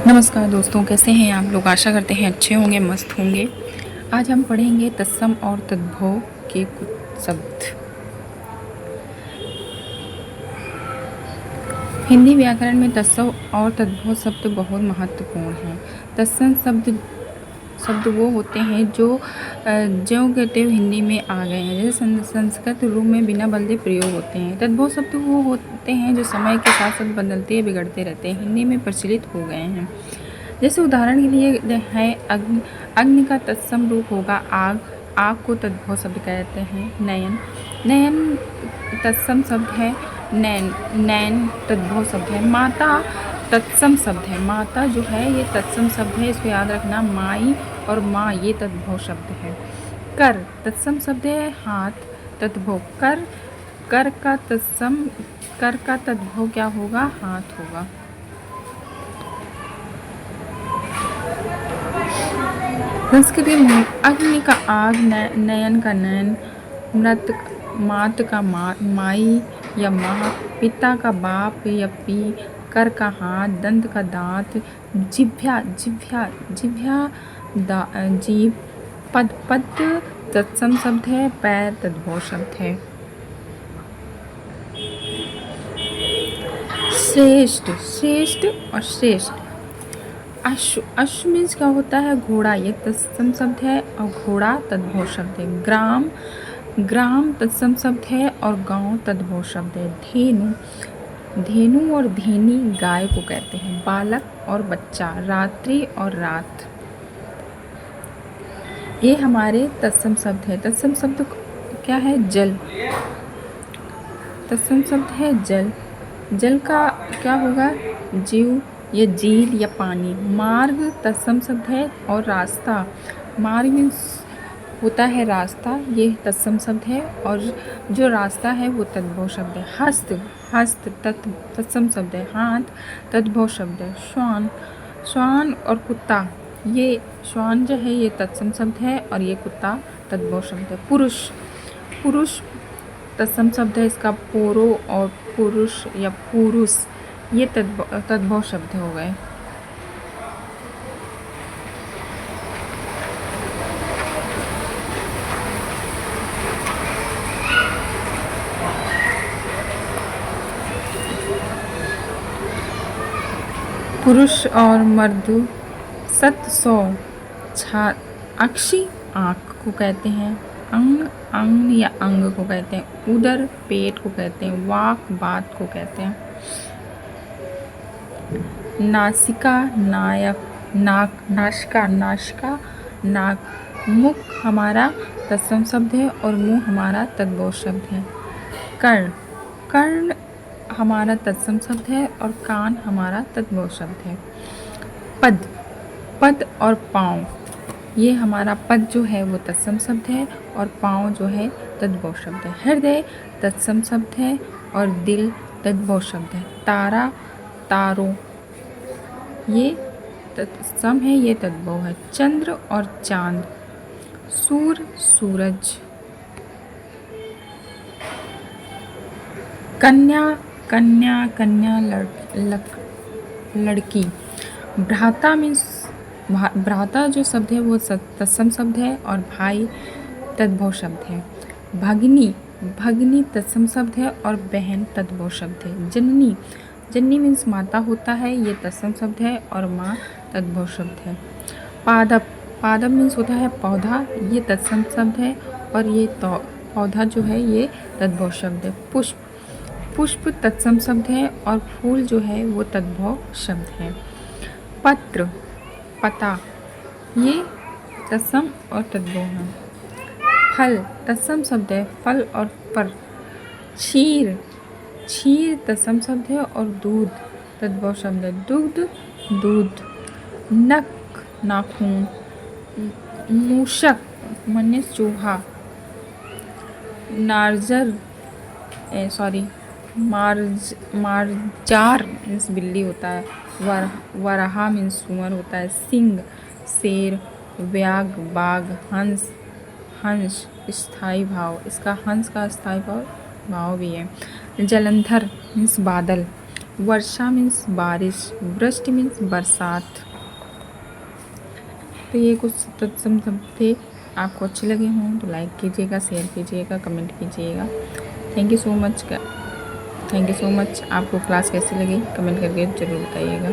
नमस्कार दोस्तों, कैसे हैं आप लोग। आशा करते हैं अच्छे होंगे, मस्त होंगे। आज हम पढ़ेंगे तत्सम और तद्भव के कुछ शब्द। हिंदी व्याकरण में तत्सम और तद्भव शब्द बहुत महत्वपूर्ण हैं। तत्सम शब्द वो होते हैं जो ज्यों के त्यों हिंदी में आ गए हैं, जैसे संस्कृत रूप में बिना बदले प्रयोग होते हैं। तद्भव शब्द वो होते हैं जो समय के साथ साथ बदलते बिगड़ते रहते हैं, हिंदी में प्रचलित हो गए हैं। जैसे उदाहरण के लिए है अग्नि। अग्नि का तत्सम रूप होगा आग। आग को तद्भव शब्द कहते हैं नयन। नयन तत्सम शब्द है नैन। नैन तद्भव शब्द है। माता तत्सम शब्द है। माता जो है ये तत्सम शब्द है, इसको याद रखना। माई और माँ ये तद्भव शब्द है। कर तत्सम शब्द है हाथ। तद्भव कर। कर का तद्भव क्या होगा? हाथ होगा। संस्कृति में अग्नि का आग, नयन का नयन, मात का माई या माँ, पिता का बाप या पी, कर का हाथ, दंत का दांत, जिह्वा जीभ, पद तत्सम शब्द है, पैर तद्भव शब्द है। श्रेष्ठ और श्रेष्ठ। अश्व मीन्स क्या होता है? घोड़ा, ये तत्सम शब्द है और घोड़ा तद्भव शब्द है। ग्राम तत्सम शब्द है और गांव तद्भव शब्द है। धेनु और धेनी गाय को कहते हैं। बालक और बच्चा, रात्रि और रात, ये हमारे तत्सम शब्द है। तत्सम शब्द क्या है? जल। तत्सम शब्द है जल। जल का क्या होगा? जीव या झील या पानी। मार्ग तत्सम शब्द है और रास्ता। मार्ग मीन्स होता है रास्ता, ये तत्सम शब्द है और जो रास्ता है वो तद्भव शब्द है। हस्त तत्सम शब्द है। हाथ तद्भव शब्द है। श्वान और कुत्ता, ये श्वान जो है ये तत्सम शब्द है और ये कुत्ता तद्भव शब्द है। पुरुष तत्सम शब्द है, इसका पोरो और पुरुष या पुरुष ये तद्भव शब्द हो गए। पुरुष और मर्द, सत सौ, अक्षी आँख को कहते हैं। अंग या अंग को कहते हैं। उदर पेट को कहते हैं। वाक बात को कहते हैं। नासिका नासिका नाक। मुख हमारा तत्सम शब्द है और मुंह हमारा तद्भव शब्द है। कर्ण हमारा तत्सम शब्द है और कान हमारा तद्भव शब्द है। पद और पाँव, ये हमारा पद जो है वो तत्सम शब्द है और पाँव जो है तद्भव शब्द है। हृदय तत्सम शब्द है और दिल तद्भव शब्द है। तारा तारों, ये तत्सम है, ये तद्भव है। चंद्र और चांद, सूरज। कन्या लड़की। भ्राता मीन्स भ्राता जो शब्द है वो तत्सम शब्द है और भाई तद्भव शब्द है। भगिनी तत्सम शब्द है और बहन तद्भव शब्द है। जननी मीन्स माता होता है, ये तत्सम शब्द है और माँ तद्भव शब्द है। पादप मीन्स होता है पौधा, ये तत्सम शब्द है और ये पौधा जो है ये तद्भव शब्द है। पुष्प तत्सम शब्द है और फूल जो है वो तद्भव शब्द है। पता, ये तत्सम और तद्भव है। फल तत्सम शब्द है, फल और पर। क्षीर तत्सम शब्द है और दूध तद्भव शब्द है। दूध। नख नाखून। मूषक माने चूहा। मार्जार मीन्स बिल्ली होता है। वराहा मीन्स सुअर होता है। सिंह शेर। व्याघ बाघ। हंस स्थायी भाव, इसका हंस का स्थायी भाव भी है। जलंधर मीन्स बादल। वर्षा मीन्स बारिश, वृष्टि मीन्स बरसात। तो ये कुछ तत्सम शब्द थे। आपको अच्छे लगे हों तो लाइक कीजिएगा, शेयर कीजिएगा, कमेंट कीजिएगा। Thank you so much. आपको क्लास कैसी लगी कमेंट करके ज़रूर बताइएगा।